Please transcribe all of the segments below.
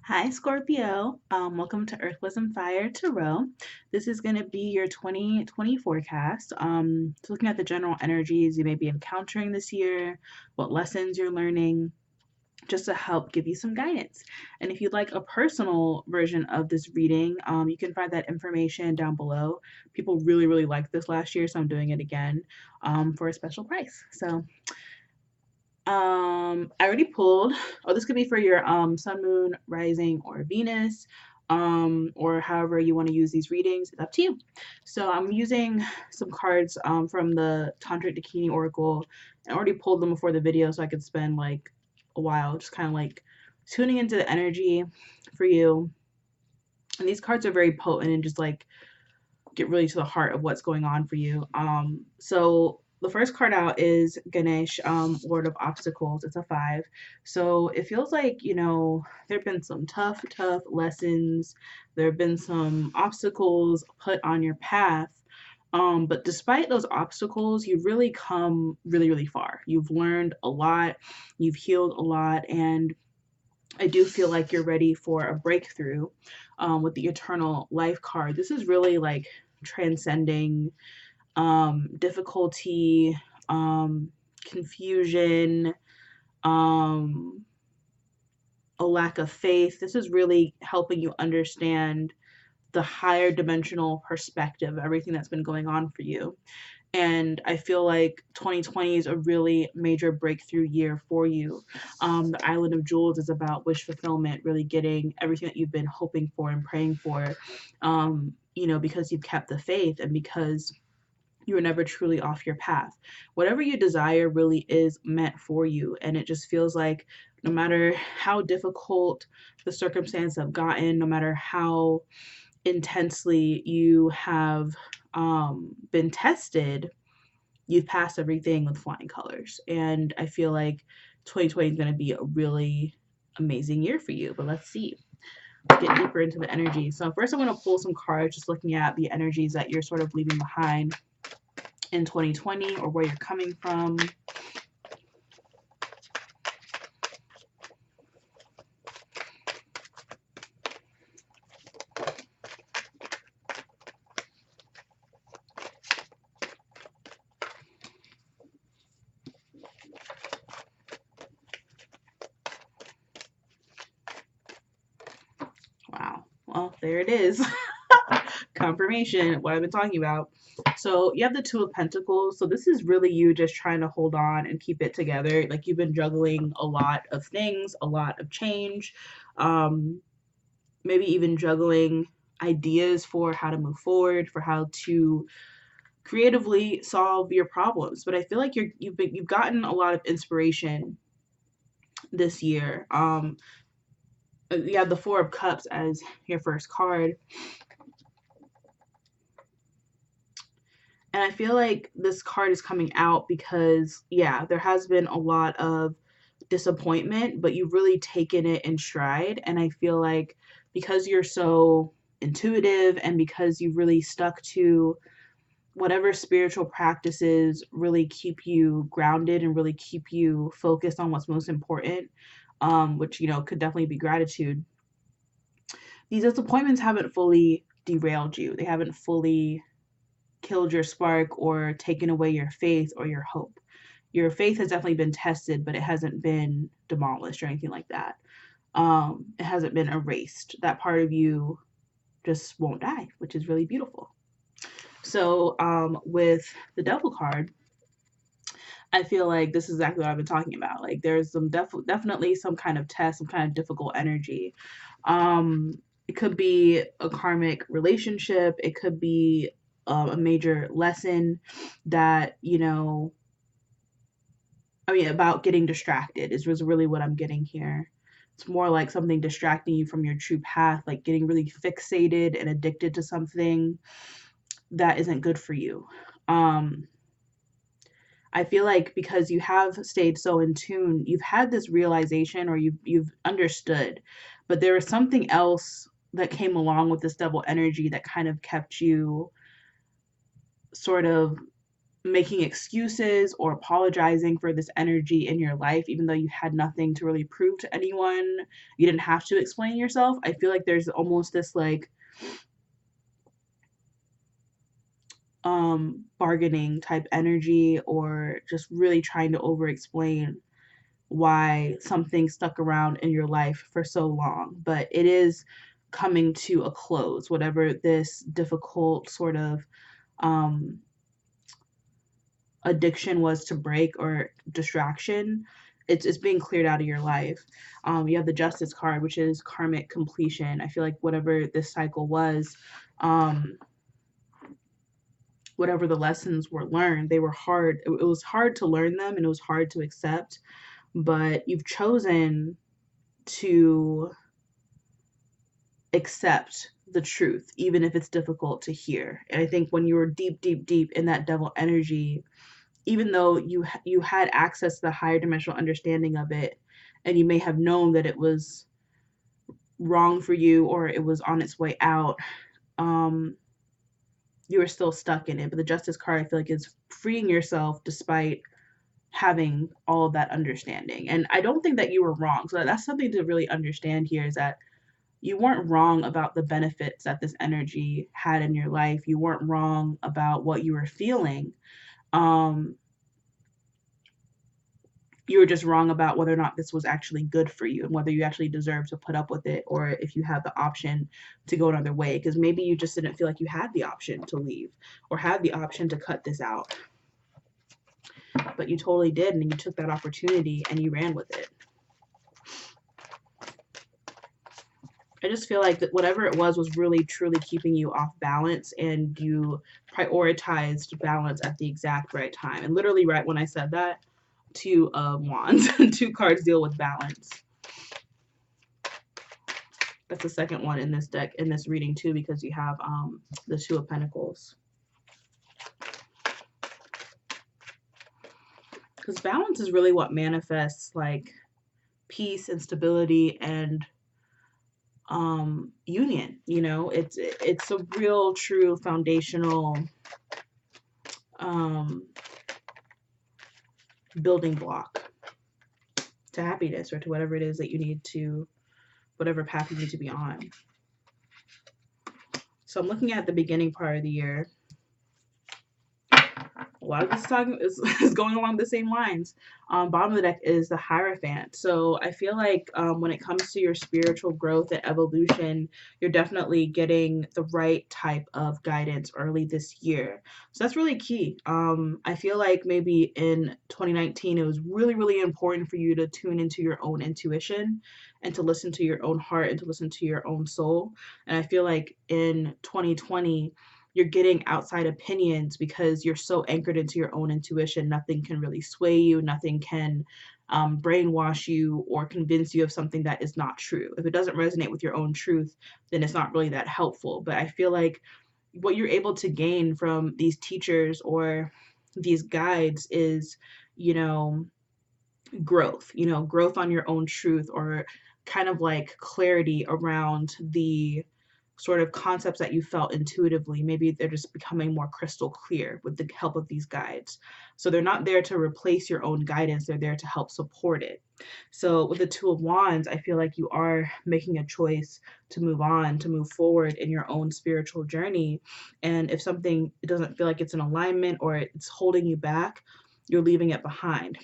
Hi, Scorpio. Welcome to Earth Wisdom Fire Tarot. This is going to be your 2020 forecast. Looking at the general energies you may be encountering this year, what lessons you're learning, just to help give you some guidance. And if you'd like a personal version of this reading, you can find that information down below. People really, really liked this last year, so I'm doing it again for a special price. So I already pulled. Oh, this could be for your sun, moon, rising, or Venus, or however you want to use these readings. It's up to you. So I'm using some cards from the Tantric Dakini Oracle. I already pulled them before the video, so I could spend like a while just kind of like tuning into the energy for you. And these cards are very potent and just like get really to the heart of what's going on for you. So the first card out is Ganesh, Lord of Obstacles. It's a 5. So it feels like, there have been some tough, tough lessons. There have been some obstacles put on your path. But despite those obstacles, you've really come really, really far. You've learned a lot, you've healed a lot, and I do feel like you're ready for a breakthrough with the Eternal Life card. This is really like transcending difficulty, confusion, um, a lack of faith. This is really helping you understand the higher dimensional perspective of everything that's been going on for you. And I feel like 2020 is a really major breakthrough year for you. The Island of Jewels is about wish fulfillment, really getting everything that you've been hoping for and praying for, because you've kept the faith and because you were never truly off your path. Whatever you desire really is meant for you. And it just feels like no matter how difficult the circumstances have gotten, no matter how intensely you have been tested, you've passed everything with flying colors. And I feel like 2020 is going to be a really amazing year for you. But let's see, get deeper into the energy. So first I'm going to pull some cards, just looking at the energies that you're sort of leaving behind in 2020 or where you're coming from. Wow. Well, there it is. Confirmation, what I've been talking about. So you have the Two of Pentacles. So this is really you just trying to hold on and keep it together. Like you've been juggling a lot of things, a lot of change, maybe even juggling ideas for how to move forward, for how to creatively solve your problems. But I feel like you've gotten a lot of inspiration this year. You have the Four of Cups as your first card. And I feel like this card is coming out because, yeah, there has been a lot of disappointment, but you've really taken it in stride. And I feel like because you're so intuitive and because you've really stuck to whatever spiritual practices really keep you grounded and really keep you focused on what's most important, which, could definitely be gratitude. These disappointments haven't fully derailed you. They haven't fully killed your spark or taken away your faith or your hope. Your faith has definitely been tested, but it hasn't been demolished or anything like that. It hasn't been erased. That part of you just won't die, which is really beautiful. So with the Devil card, I feel like this is exactly what I've been talking about. Like there's some definitely some kind of test, some kind of difficult energy. It could be a karmic relationship. It could be a major lesson that, about getting distracted is was really what I'm getting here. It's more like something distracting you from your true path, like getting really fixated and addicted to something that isn't good for you. I feel like because you have stayed so in tune, you've had this realization or you've understood, but there was something else that came along with this double energy that kind of kept you sort of making excuses or apologizing for this energy in your life, even though you had nothing to really prove to anyone. You didn't have to explain yourself. I feel like there's almost this like bargaining type energy, or just really trying to over explain why something stuck around in your life for so long. But it is coming to a close, whatever this difficult sort of um addiction was to break, or distraction. It's being cleared out of your life. You have the Justice card, which is karmic completion. I feel like whatever this cycle was, um whatever the lessons were learned, they were hard. It was hard to learn them, and it was hard to accept, but you've chosen to accept the truth, even if it's difficult to hear. And I think when you were deep, deep, deep in that devil energy, even though you had access to the higher dimensional understanding of it, and you may have known that it was wrong for you or it was on its way out, um, you were still stuck in it. But the Justice card, I feel like, is freeing yourself despite having all of that understanding. And I don't think that you were wrong. So that's something to really understand here, is that you weren't wrong about the benefits that this energy had in your life. You weren't wrong about what you were feeling. Um, you were just wrong about whether or not this was actually good for you, and whether you actually deserve to put up with it, or if you have the option to go another way. Because maybe you just didn't feel like you had the option to leave, or had the option to cut this out. But you totally did, and you took that opportunity and you ran with it. I just feel like that whatever it was really truly keeping you off balance, and you prioritized balance at the exact right time. And literally right when I said that, two of wands, two cards deal with balance. That's the second one in this deck, in this reading too, because you have the Two of Pentacles. Because balance is really what manifests like peace and stability and union. You know, it's a real true foundational building block to happiness, or to whatever it is that you need to, whatever path you need to be on. So I'm looking at the beginning part of the year. A lot of this talking is going along the same lines. Bottom of the deck is the Hierophant. So I feel like when it comes to your spiritual growth and evolution, you're definitely getting the right type of guidance early this year. So that's really key. I feel like maybe in 2019, it was really, really important for you to tune into your own intuition, and to listen to your own heart, and to listen to your own soul. And I feel like in 2020, you're getting outside opinions because you're so anchored into your own intuition. Nothing can really sway you. Nothing can brainwash you or convince you of something that is not true. If it doesn't resonate with your own truth, then it's not really that helpful. But I feel like what you're able to gain from these teachers or these guides is, you know, growth, growth on your own truth, or kind of like clarity around the sort of concepts that you felt intuitively. Maybe they're just becoming more crystal clear with the help of these guides. So they're not there to replace your own guidance, they're there to help support it. So with the Two of Wands, I feel like you are making a choice to move on, to move forward in your own spiritual journey. And if something doesn't feel like it's in alignment, or it's holding you back, you're leaving it behind.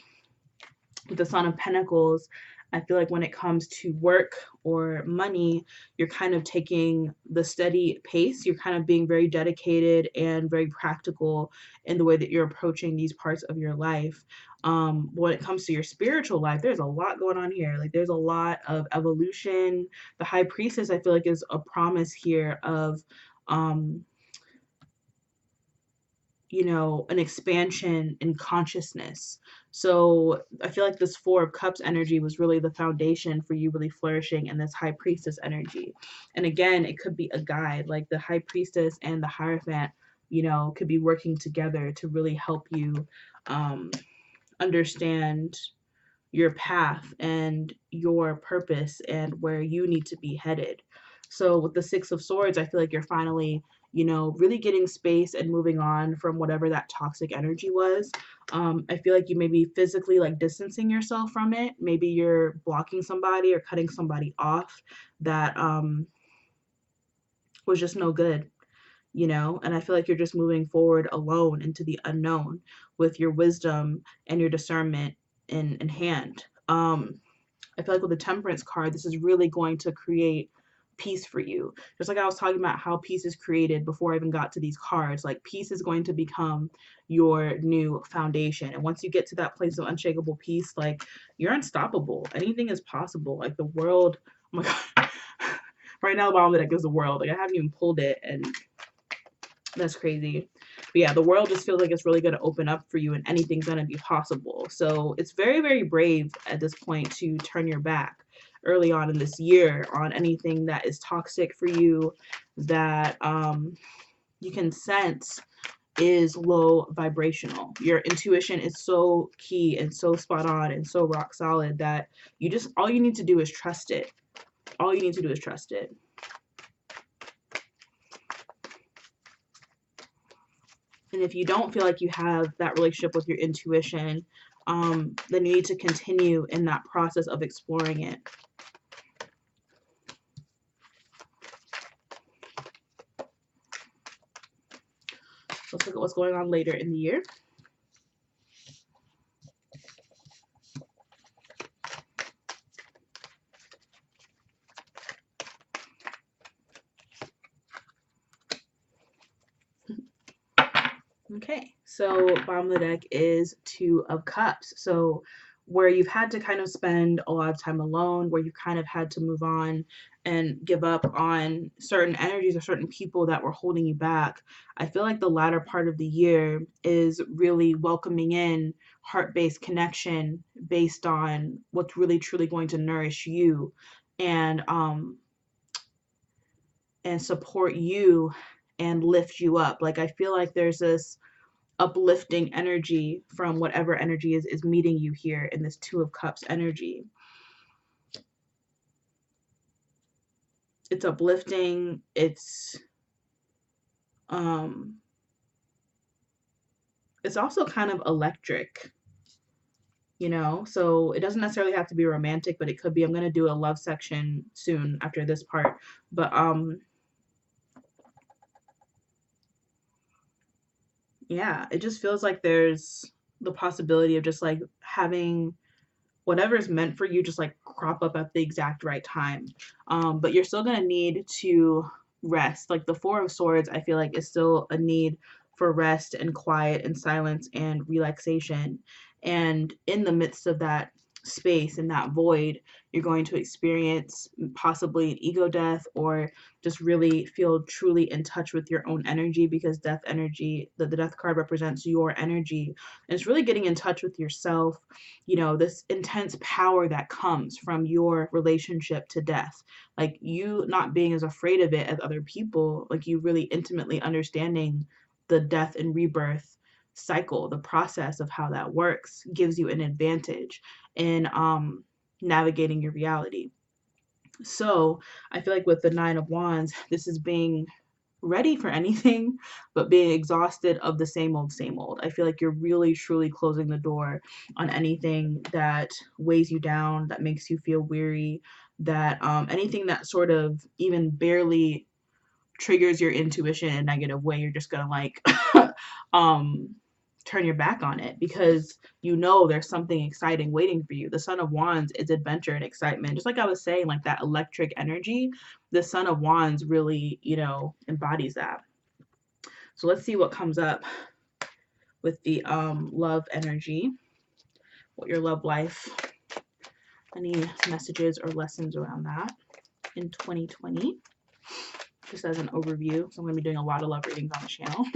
With the Son of Pentacles, I feel like when it comes to work or money, you're kind of taking the steady pace. You're kind of being very dedicated and very practical in the way that you're approaching these parts of your life. When it comes to your spiritual life, there's a lot going on here. Like, there's a lot of evolution. The High Priestess, I feel like, is a promise here of an expansion in consciousness. So I feel like this Four of Cups energy was really the foundation for you really flourishing in this High Priestess energy. And again, it could be a guide, like the High Priestess and the Hierophant, could be working together to really help you understand your path and your purpose and where you need to be headed. So with the Six of Swords, I feel like you're finally you know, really getting space and moving on from whatever that toxic energy was. I feel like you may be physically like distancing yourself from it. Maybe you're blocking somebody or cutting somebody off that was just no good, you know? And I feel like you're just moving forward alone into the unknown with your wisdom and your discernment in hand. I feel like with the Temperance card, this is really going to create peace for you. Just like I was talking about how peace is created before I even got to these cards, like peace is going to become your new foundation. And once you get to that place of unshakable peace, like you're unstoppable. Anything is possible. Like the world, oh my God. Right now, the bottom of the deck is the world. Like I haven't even pulled it, and that's crazy. But yeah, the world just feels like it's really going to open up for you and anything's going to be possible. So it's very, very brave at this point to turn your back early on in this year on anything that is toxic for you, that you can sense is low vibrational. Your intuition is so key and so spot on and so rock solid that you just, all you need to do is trust it. All you need to do is trust it. And if you don't feel like you have that relationship with your intuition, then you need to continue in that process of exploring it. Let's look at what's going on later in the year. Okay, so bottom of the deck is Two of Cups. So where you've had to kind of spend a lot of time alone, where you kind of had to move on and give up on certain energies or certain people that were holding you back. I feel like the latter part of the year is really welcoming in heart-based connection based on what's really truly going to nourish you and support you and lift you up. Like I feel like there's this uplifting energy from whatever energy is meeting you here in this Two of Cups energy. It's uplifting. It's also kind of electric, you know? So it doesn't necessarily have to be romantic, but it could be. I'm going to do a love section soon after this part. But yeah, it just feels like there's the possibility of just like having whatever is meant for you just like crop up at the exact right time. But you're still gonna need to rest. Like the Four of Swords, I feel like is still a need for rest and quiet and silence and relaxation. And in the midst of that space and that void, you're going to experience possibly an ego death or just really feel truly in touch with your own energy, because death energy, the death card represents your energy. And it's really getting in touch with yourself, you know, this intense power that comes from your relationship to death. Like you not being as afraid of it as other people, like you really intimately understanding the death and rebirth cycle, the process of how that works gives you an advantage in navigating your reality. So I feel like with the Nine of Wands, this is being ready for anything but being exhausted of the same old, same old. I feel like you're really truly closing the door on anything that weighs you down, that makes you feel weary, that anything that sort of even barely triggers your intuition in a negative way, you're just gonna like turn your back on it, because you know there's something exciting waiting for you. The Son of Wands is adventure and excitement. Just like I was saying, like that electric energy, the Son of Wands really, you know, embodies that. So let's see what comes up with the love energy, what your love life, any messages or lessons around that in 2020, just as an overview. So I'm going to be doing a lot of love readings on the channel.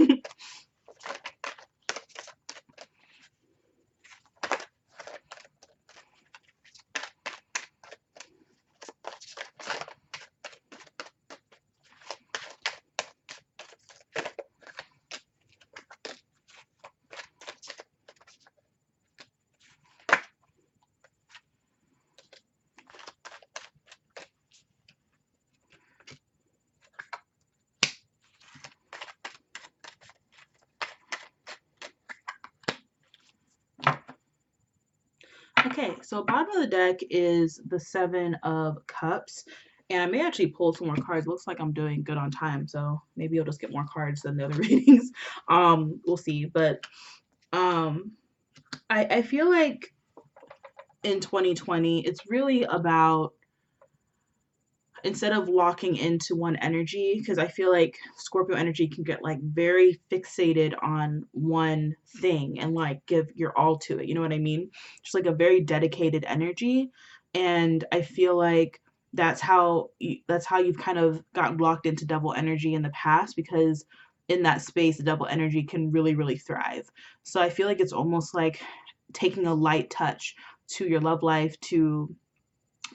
So bottom of the deck is the Seven of Cups. And I may actually pull some more cards. Looks like I'm doing good on time, so maybe I'll just get more cards than the other readings. We'll see. But I feel like in 2020, it's really about, instead of locking into one energy, because I feel like Scorpio energy can get like very fixated on one thing and like give your all to it. You know what I mean? Just like a very dedicated energy. And I feel like that's how you've kind of gotten locked into double energy in the past, because in that space the double energy can really thrive. So I feel like it's almost like taking a light touch to your love life, to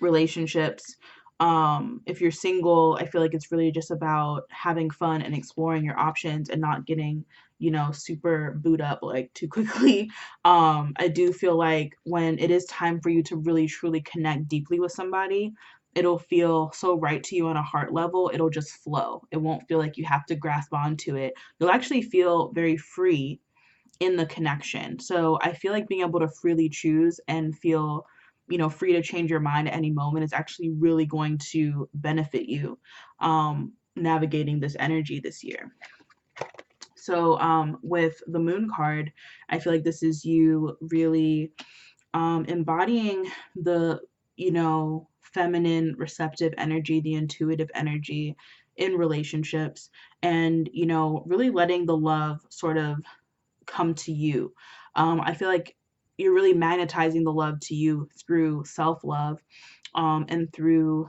relationships. If you're single, I feel like it's really just about having fun and exploring your options and not getting, super boot up like too quickly. I do feel like when it is time for you to really truly connect deeply with somebody, it'll feel so right to you on a heart level. It'll just flow. It won't feel like you have to grasp onto it. You'll actually feel very free in the connection. So I feel like being able to freely choose and feel, free to change your mind at any moment is actually really going to benefit you navigating this energy this year. So with the Moon card, I feel like this is you really embodying the, feminine, receptive energy, the intuitive energy in relationships, and, really letting the love sort of come to you. I feel like you're really magnetizing the love to you through self-love, and through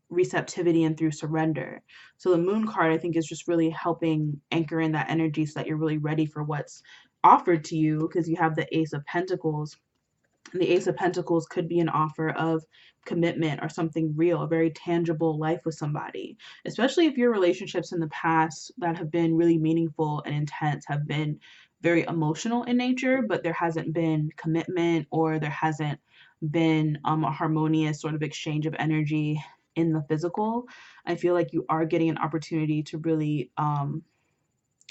receptivity and through surrender. So the Moon card, I think, is just really helping anchor in that energy so that you're really ready for what's offered to you, because you have the Ace of Pentacles. And the Ace of Pentacles could be an offer of commitment or something real, a very tangible life with somebody. Especially if your relationships in the past that have been really meaningful and intense have been very emotional in nature, but there hasn't been commitment, or there hasn't been a harmonious sort of exchange of energy in the physical. I feel like you are getting an opportunity to really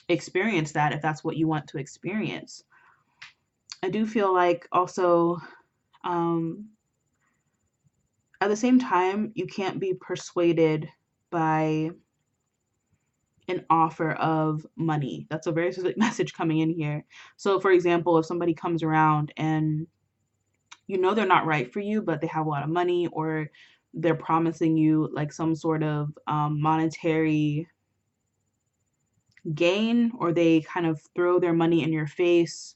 experience that if that's what you want to experience. I do feel like also, um, at the same time, you can't be persuaded by an offer of money. That's a very specific message coming in here. So, for example, if somebody comes around and they're not right for you, but they have a lot of money, or they're promising you like some sort of monetary gain, or they kind of throw their money in your face,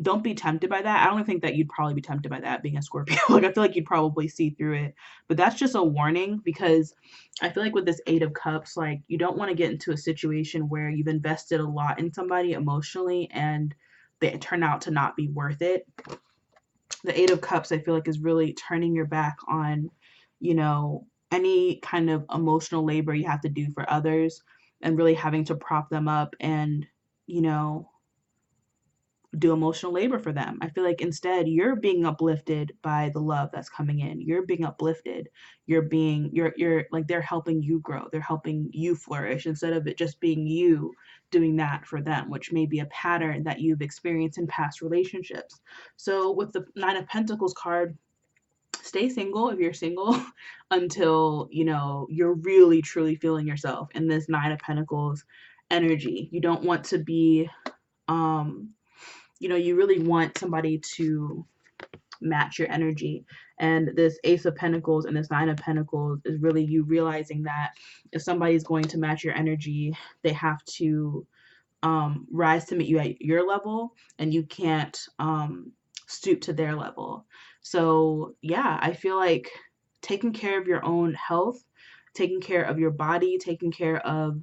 don't be tempted by that. I don't think that you'd probably be tempted by that being a Scorpio. Like, I feel like you'd probably see through it. But that's just a warning, because I feel like with this Eight of Cups, like, you don't want to get into a situation where you've invested a lot in somebody emotionally and they turn out to not be worth it. The Eight of Cups, I feel like, is really turning your back on, any kind of emotional labor you have to do for others, and really having to prop them up and, you know, do emotional labor for them. I feel like instead you're being uplifted by the love that's coming in. You're being uplifted. You're like, they're helping you grow. They're helping you flourish, instead of it just being you doing that for them, which may be a pattern that you've experienced in past relationships. So with the Nine of Pentacles card, stay single if you're single until, you're really truly feeling yourself in this Nine of Pentacles energy. You don't want to be you really want somebody to match your energy. And this Ace of Pentacles and this Nine of Pentacles is really you realizing that if somebody's going to match your energy, they have to rise to meet you at your level, and you can't stoop to their level. So yeah, I feel like taking care of your own health, taking care of your body, taking care of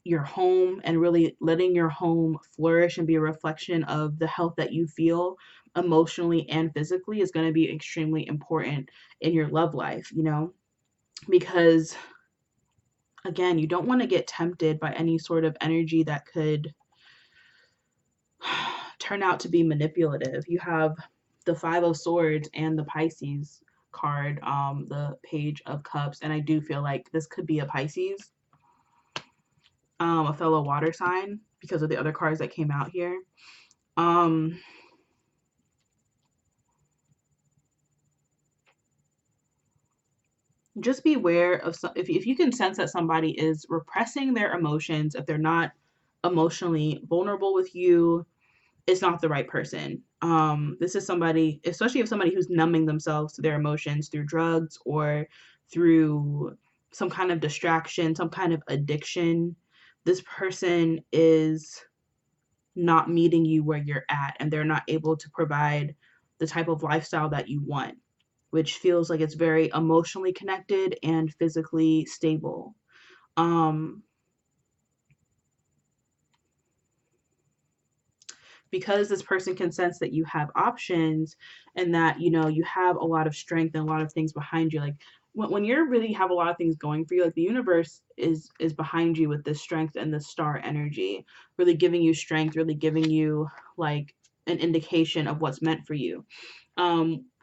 your home, and really letting your home flourish and be a reflection of the health that you feel emotionally and physically is going to be extremely important in your love life, because again, you don't want to get tempted by any sort of energy that could turn out to be manipulative. You have the Five of Swords and the Pisces card, the Page of Cups, and I do feel like this could be a Pisces, a fellow water sign, because of the other cards that came out here. just beware of if you can sense that somebody is repressing their emotions, if they're not emotionally vulnerable with you, it's not the right person. This is somebody, especially if somebody who's numbing themselves to their emotions through drugs or through some kind of distraction, some kind of addiction. This person is not meeting you where you're at, and they're not able to provide the type of lifestyle that you want, which feels like it's very emotionally connected and physically stable. Um, because this person can sense that you have options and that, you know, you have a lot of strength and a lot of things behind you. Like when you really have a lot of things going for you, like the universe is behind you with this strength and this star energy, really giving you strength, really giving you like an indication of what's meant for you.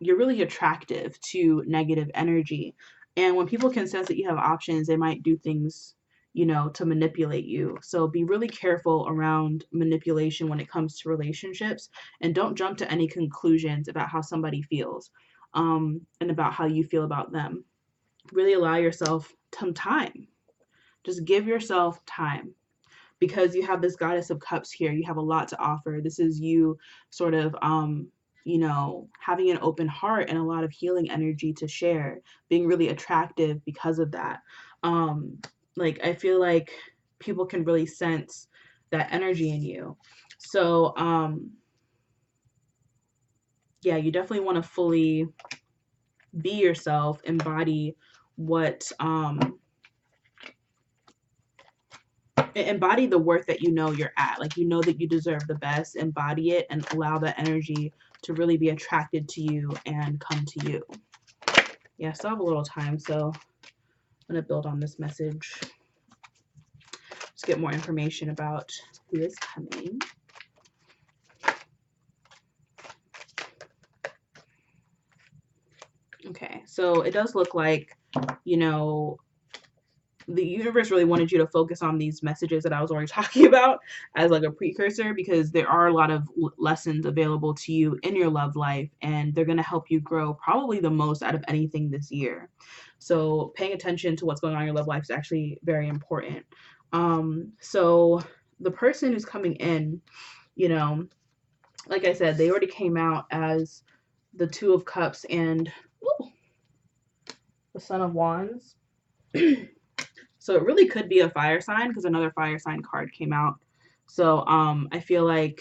You're really attractive to negative energy. And when people can sense that you have options, they might do things, you know, to manipulate you. So be really careful around manipulation when it comes to relationships, and don't jump to any conclusions about how somebody feels, and about how you feel about them. Really allow yourself some time. Just give yourself time, because you have this goddess of cups here. You have a lot to offer. This is you sort of, you know, having an open heart and a lot of healing energy to share, being really attractive because of that. Um, like, I feel like people can really sense that energy in you. So, yeah, you definitely want to fully be yourself, embody what, embody the worth that you know you're at. Like, you know that you deserve the best, embody it, and allow that energy to really be attracted to you and come to you. Yeah, I still have a little time, so I'm going to build on this message. Just get more information about who is coming. Okay, so it does look like, you know, the universe really wanted you to focus on these messages that I was already talking about as like a precursor, because there are a lot of lessons available to you in your love life, and they're going to help you grow probably the most out of anything this year. So paying attention to what's going on in your love life is actually very important. So the person who's coming in, you know, like I said, they already came out as the Two of Cups and the Son of Wands. So it really could be a fire sign, because another fire sign card came out. So I feel like,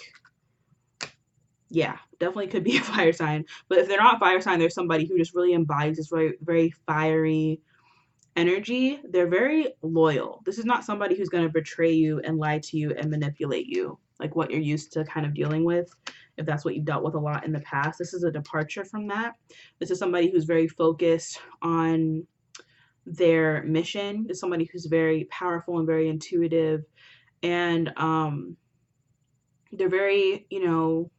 yeah, definitely could be a fire sign. But if they're not a fire sign, there's somebody who just really embodies this very, very fiery energy. They're very loyal. This is not somebody who's going to betray you and lie to you and manipulate you, like what you're used to kind of dealing with, if that's what you've dealt with a lot in the past. This is a departure from that. This is somebody who's very focused on their mission. Is somebody who's very powerful and very intuitive, and they're very, you know,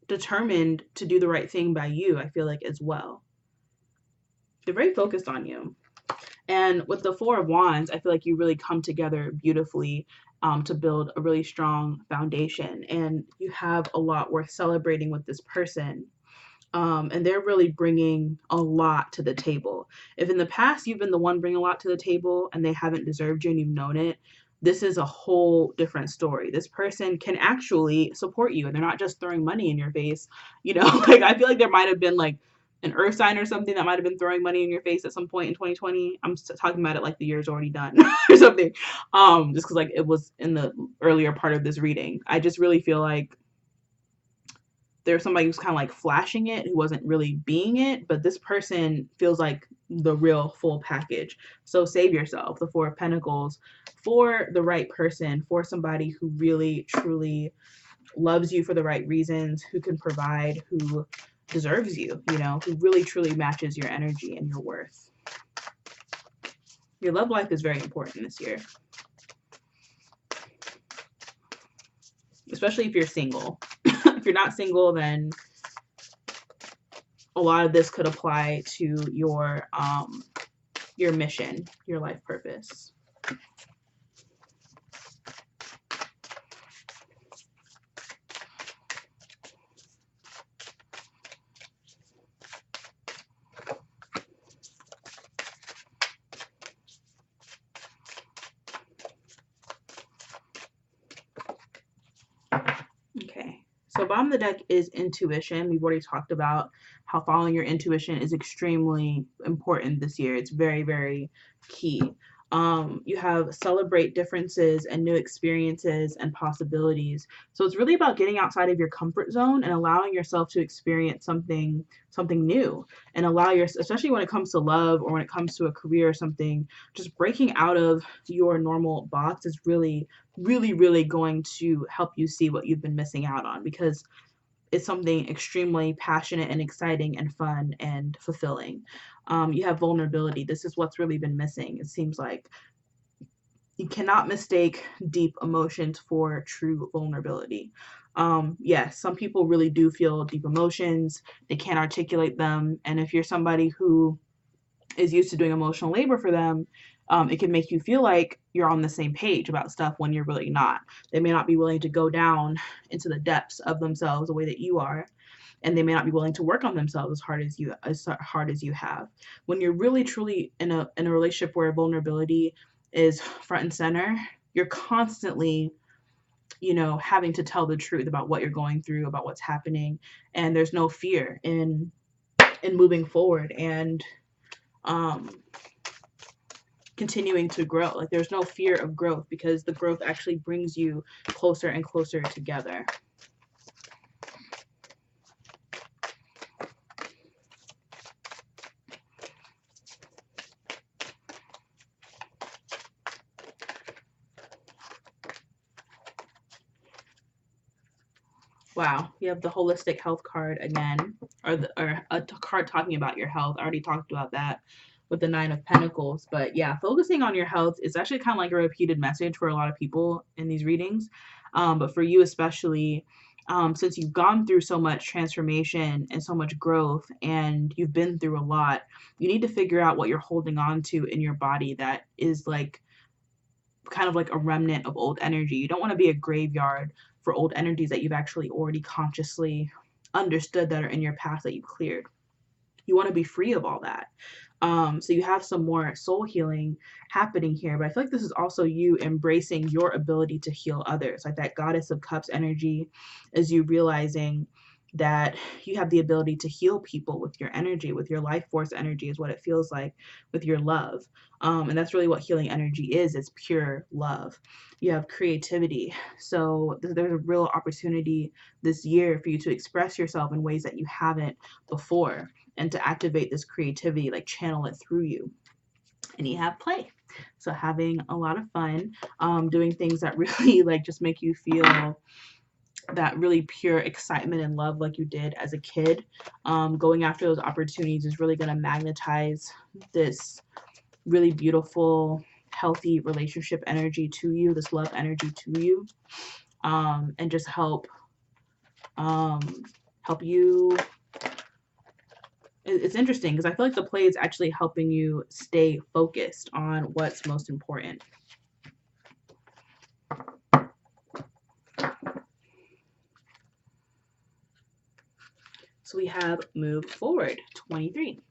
determined to do the right thing by you. I feel like as well, they're very focused on you. And with the Four of Wands, I feel like you really come together beautifully, to build a really strong foundation, and you have a lot worth celebrating with this person. And they're really bringing a lot to the table. If in the past you've been the one bringing a lot to the table and they haven't deserved you and you've known it, this is a whole different story. This person can actually support you, and they're not just throwing money in your face. You know, like I feel like there might have been like an earth sign or something that might have been throwing money in your face at some point in 2020. I'm talking about it like the year's already done or something. Just because like it was in the earlier part of this reading. I just really feel like there's somebody who's kind of like flashing it, who wasn't really being it, but this person feels like the real full package. So save yourself, the Four of Pentacles, for the right person, for somebody who really truly loves you for the right reasons, who can provide, who deserves you, you know, who really truly matches your energy and your worth. Your love life is very important this year, especially if you're single. If you're not single, then a lot of this could apply to your mission, your life purpose. bottom of the deck is intuition. We've already talked about how following your intuition is extremely important this year. It's very, very key. You have celebrate differences and new experiences and possibilities. So it's really about getting outside of your comfort zone and allowing yourself to experience something new, and allow your, especially when it comes to love or when it comes to a career or something, just breaking out of your normal box is really, really, really going to help you see what you've been missing out on, because it's something extremely passionate and exciting and fun and fulfilling. You have vulnerability. This is what's really been missing. It seems like you cannot mistake deep emotions for true vulnerability. Yes, some people really do feel deep emotions. They can't articulate them. And if you're somebody who is used to doing emotional labor for them, it can make you feel like you're on the same page about stuff when you're really not. They may not be willing to go down into the depths of themselves the way that you are, and they may not be willing to work on themselves as hard as you have. When you're really truly in a relationship where vulnerability is front and center, you're constantly, having to tell the truth about what you're going through, about what's happening, and there's no fear in moving forward and um continuing to grow. Like, there's no fear of growth, because the growth actually brings you closer and closer together. Wow, you have the holistic health card again, or a card talking about your health. I already talked about that with the Nine of Pentacles, but yeah, focusing on your health is actually kind of like a repeated message for a lot of people in these readings, but for you especially, since you've gone through so much transformation and so much growth, and you've been through a lot, you need to figure out what you're holding on to in your body that is like kind of like a remnant of old energy. You don't want to be a graveyard for old energies that you've actually already consciously understood that are in your past that you cleared. You want to be free of all that. So you have some more soul healing happening here, but I feel like this is also you embracing your ability to heal others. Like that Goddess of Cups energy is you realizing that you have the ability to heal people with your energy, with your life force energy, is what it feels like, with your love. And that's really what healing energy is. It's pure love. You have creativity. So there's a real opportunity this year for you to express yourself in ways that you haven't before, and to activate this creativity, like channel it through you. And you have play. So having a lot of fun, doing things that really like just make you feel that really pure excitement and love like you did as a kid. Going after those opportunities is really going to magnetize this really beautiful, healthy relationship energy to you, this love energy to you, and just help you. It's interesting because I feel like the play is actually helping you stay focused on what's most important. So we have move forward, 23.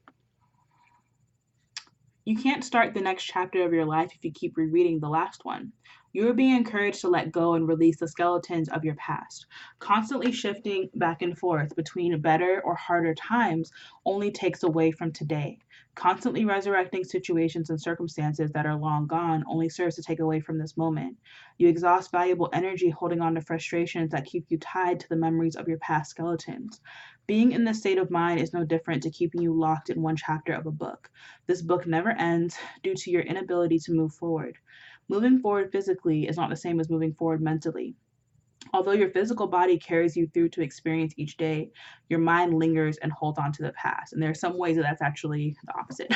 You can't start the next chapter of your life if you keep rereading the last one. You are being encouraged to let go and release the skeletons of your past. Constantly shifting back and forth between better or harder times only takes away from today. Constantly resurrecting situations and circumstances that are long gone only serves to take away from this moment. You exhaust valuable energy holding on to frustrations that keep you tied to the memories of your past skeletons. Being in this state of mind is no different to keeping you locked in one chapter of a book. This book never ends due to your inability to move forward. Moving forward physically is not the same as moving forward mentally. Although your physical body carries you through to experience each day, your mind lingers and holds on to the past. And there are some ways that that's actually the opposite.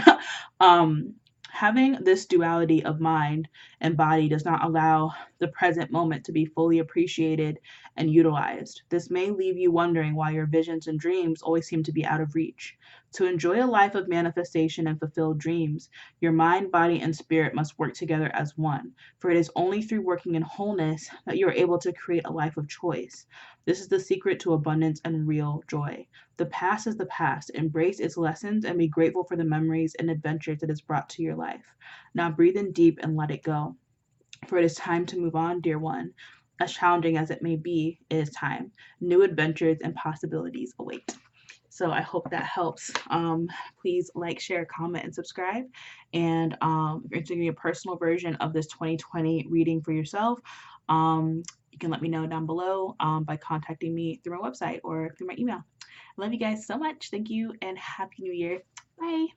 Having this duality of mind and body does not allow the present moment to be fully appreciated and utilized. This may leave you wondering why your visions and dreams always seem to be out of reach. To enjoy a life of manifestation and fulfilled dreams, your mind, body, and spirit must work together as one, for it is only through working in wholeness that you are able to create a life of choice. This is the secret to abundance and real joy. The past is the past. Embrace its lessons and be grateful for the memories and adventures it has brought to your life. Now breathe in deep and let it go. For it is time to move on, dear one. as challenging as it may be, it is time. New adventures and possibilities await. So I hope that helps. Please like, share, comment, and subscribe. And if you're interested in a personal version of this 2020 reading for yourself, you can let me know down below by contacting me through my website or through my email. I love you guys so much. Thank you and Happy New Year. Bye.